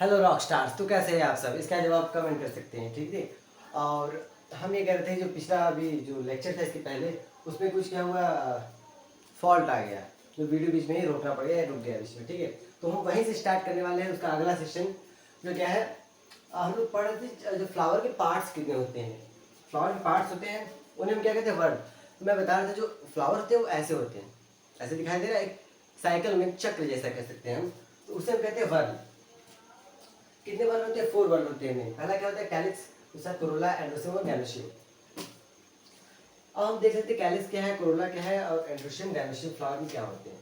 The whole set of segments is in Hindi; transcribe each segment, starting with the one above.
हेलो रॉक स्टार्स, तो कैसे हैं आप सब? इसका जवाब कमेंट कर सकते हैं, ठीक है। और हम ये कह रहे थे, जो पिछला अभी जो लेक्चर था इसके पहले, उसमें कुछ क्या हुआ, फॉल्ट आ गया, जो वीडियो बीच में ही रोकना पड़ गया, रुक गया बीच में, ठीक है। तो हम वहीं से स्टार्ट करने वाले हैं उसका अगला सेशन, जो क्या है, हम लोग पढ़ रहे थे जो फ्लावर के पार्ट्स कितने होते हैं। फ्लावर के पार्ट्स होते हैं, उन्हें हम क्या कहते हैं, वर्ड। तो मैं बता रहा था, जो फ्लावर होते हैं वो ऐसे होते हैं, ऐसे दिखाई दे रहा है, एक साइकिल में चक्र जैसा कह सकते हैं हम, तो उसे हम कहते हैं वर्ड। कितने वर्ड होते हैं? 4 वर्ड होते हैं। पहला क्या होता है? कैलिक्स, दूसरा कोरोला, एंड्रोसियम और गैनोशियम। अब हम देख सकते हैं कैलिक्स क्या है, कोरोला क्या है, और एंड्रोसियम गैनोशियम फ्लावर में क्या होते हैं।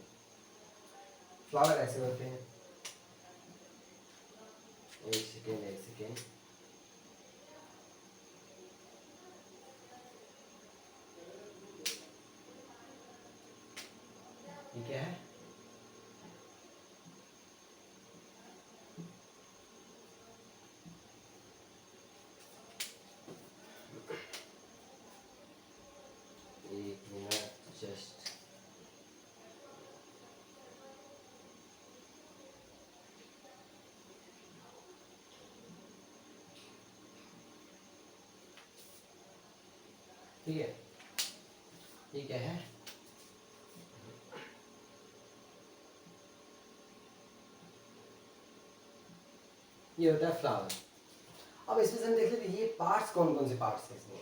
फ्लावर ऐसे होते हैं। एक सेकेंड, एक सेकेंड। ये क्या है? एक मिनट जस्ट। ठीक है, ये क्या है? ये होता है फ्लावर। अब इसमें से हम देख लेते हैं ये पार्ट्स कौन कौन से पार्ट्स हैं इसमें।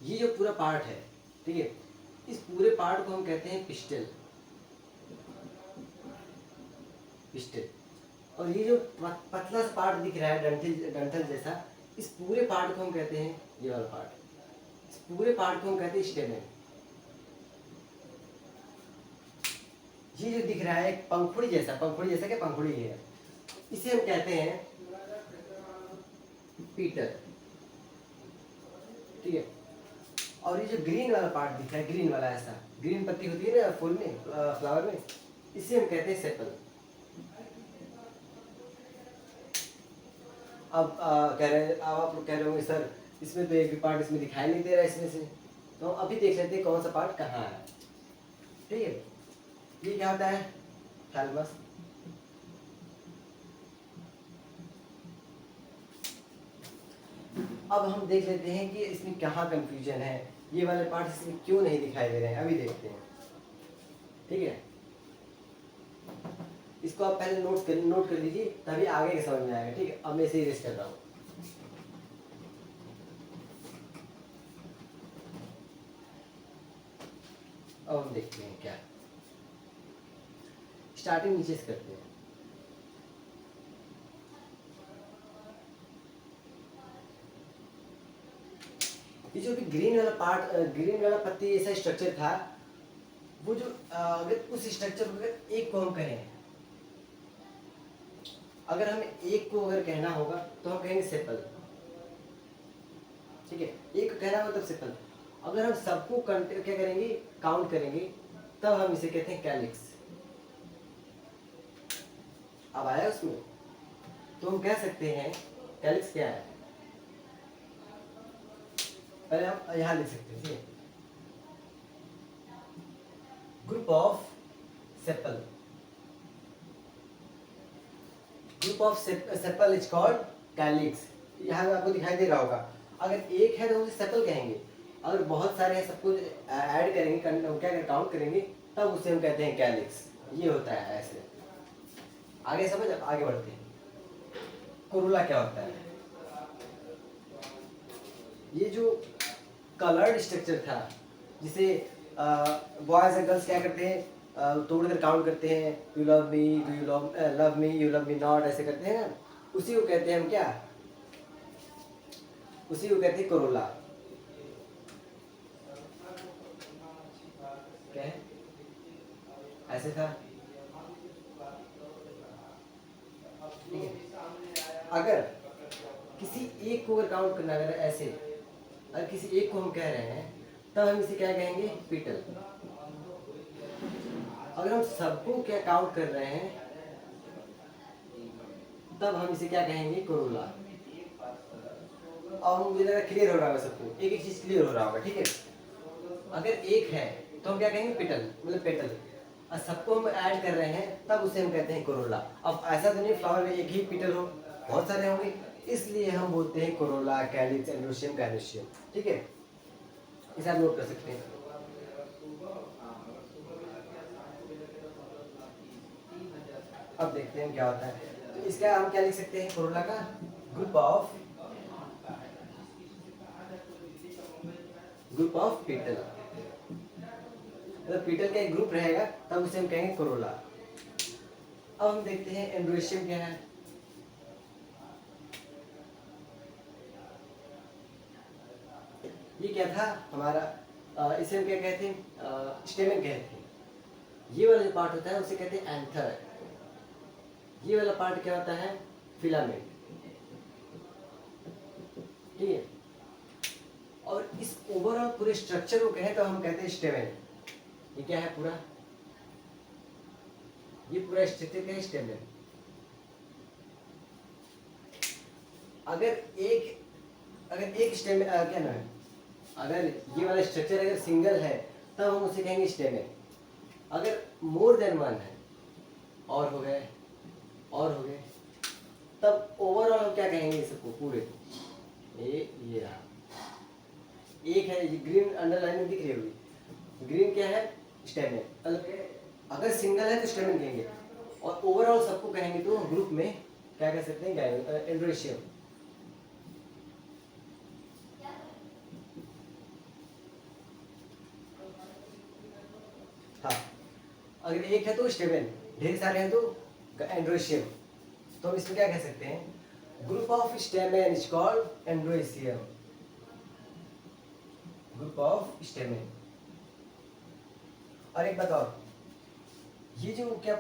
ये जो पूरा पार्ट है, ठीक है, इस पूरे पार्ट को हम कहते हैं पिस्टल। पिस्टल। और ये जो पतला सा पार्ट दिख रहा है, डंठल डंठल जैसा, इस पूरे पार्ट को हम कहते हैं, ये वाला पार्ट, इस पूरे पार्ट को हम कहते हैं स्टेमेन। ये जो दिख रहा है एक पंखुड़ी जैसा, पंखुड़ी जैसा क्या, पंखुड़ी है, इसे हम कहते हैं पीटर, ठीक है। और ये जो ग्रीन वाला पार्ट दिख रहा है, ग्रीन वाला ऐसा, ग्रीन पत्ती होती है ना फूल में, फ्लावर में, इसे हम कहते हैं सेपल। अब कह रहे हैं, अब आप लोग कह रहे होंगे सर इसमें तो एक भी पार्ट इसमें दिखाई नहीं दे रहा है इसमें से, तो हम अभी देख लेते हैं कौन सा पार्ट कहाँ है, ठीक है। ये क्या होता है? थैलमस। अब हम देख लेते हैं कि इसमें कहाँ कंफ्यूजन है, ये वाले पार्ट इसमें क्यों नहीं दिखाई दे रहे हैं, अभी देखते हैं, ठीक है। इसको आप पहले नोट कर लीजिए, तभी आगे के समझ में आएगा, ठीक है। अब मैं इसे इरेज कर रहा हूँ। अब हम देखते हैं क्या, स्टार्टिंग नीचे से करते हैं। ये जो भी ग्रीन वाला पार्ट, ग्रीन वाला पत्ती ऐसा स्ट्रक्चर था, वो जो अगर उस स्ट्रक्चर को अगर एक को हम कहें, अगर हमें एक को अगर कहना होगा तो हम कहेंगे सेपल, ठीक है। एक को कहना होगा तब सेपल। अगर हम सबको क्या करेंगे, काउंट करेंगे, तब हम इसे कहते हैं कैलिक्स। अब आया उसमें, तो हम कह सकते हैं कैलिक्स क्या है। पहले हम यहाँ लिख सकते हैं, ठीक है, group of sepal. Group of sepal is called calyx. यहाँ आपको दिखाई दे रहा होगा, अगर एक है तो उसे सेपल कहेंगे, अगर बहुत सारे हैं सबको ऐड करेंगे, क्या काउंट करेंगे, तब उसे हम कहते हैं कैलिक्स। ये होता है ऐसे। आगे समझ, अब आगे बढ़ते हैं। कोरोला क्या होता है? ये जो कलर्ड स्ट्रक्चर था, जिसे बॉयज एंड गर्ल्स क्या करते हैं, तोड़कर काउंट करते हैं, you love me, do you love me, you love me not, ऐसे करते हैं ना, उसी को कहते हैं हम क्या, उसी को कहते हैं कोरोला। क्या है? ऐसे था, ठीक है। अगर किसी एक को अगर काउंट करना, अगर ऐसे, अगर किसी एक को हम कह रहे हैं, तब हम इसे क्या कहेंगे, पीटल। अगर हम सबको क्या काउंट कर रहे हैं, तब हम इसे क्या कहेंगे, कोरोला। और मुझे लगा क्लियर हो रहा होगा सबको, एक एक चीज क्लियर हो रहा होगा, ठीक है। अगर एक है तो हम क्या कहेंगे, पिटल, मतलब पेटल। और सबको हम ऐड कर रहे हैं तब उसे हम कहते हैं कोरोला। अब ऐसा तो नहीं फ्लावर में एक ही पीटल हो, बहुत सारे होंगे, इसलिए हम बोलते हैं कोरोला, कैलिक्स, एंड्रोशियम, गायनोशियम। ठीक है, इसे आप नोट कर सकते हैं। अब देखते हैं क्या होता है। तो इसका हम क्या लिख सकते हैं, कोरोला का ग्रुप ऑफ पीटल। मतलब पीटल का एक ग्रुप रहेगा तब उसे हम कहेंगे कोरोला। अब हम देखते हैं एंड्रोशियम क्या है। ये क्या था हमारा, इसे हम क्या कहते हैं, स्टेमन कहते हैं। ये वाला जो पार्ट होता है उसे कहते हैं एंथर। ये वाला पार्ट क्या होता है, फिलामेंट। ठीक है, और इस ओवरऑल पूरे स्ट्रक्चर को कहें तो हम कहते हैं स्टेमन। ये क्या है पूरा, ये पूरा स्ट्रक्चर क्या है, स्टेमन। अगर एक स्टेमन क्या नाम है, अगर ये वाला स्ट्रक्चर अगर सिंगल है तब हम उसे कहेंगे स्टेमन। अगर मोर देन वन है, और हो गए तब ओवरऑल हम क्या कहेंगे सबको पूरे। ये रहा, एक है ये ग्रीन अंडरलाइन दिख रही होगी, ग्रीन क्या है, स्टेमन। मतलब अगर सिंगल है तो स्टेमन कहेंगे, और ओवरऑल सबको कहेंगे तो ग्रुप में क्या कह सकते हैं, एंड्रोशियम। हाँ, अगर एक है तो स्टेमन, ढेर सारे हैं तो एंड्रोशियम। तो हम इसमें क्या कह सकते हैं, group of स्टेमन is called androecium. Group of स्टेमन। और एक बात और, ये जो क्या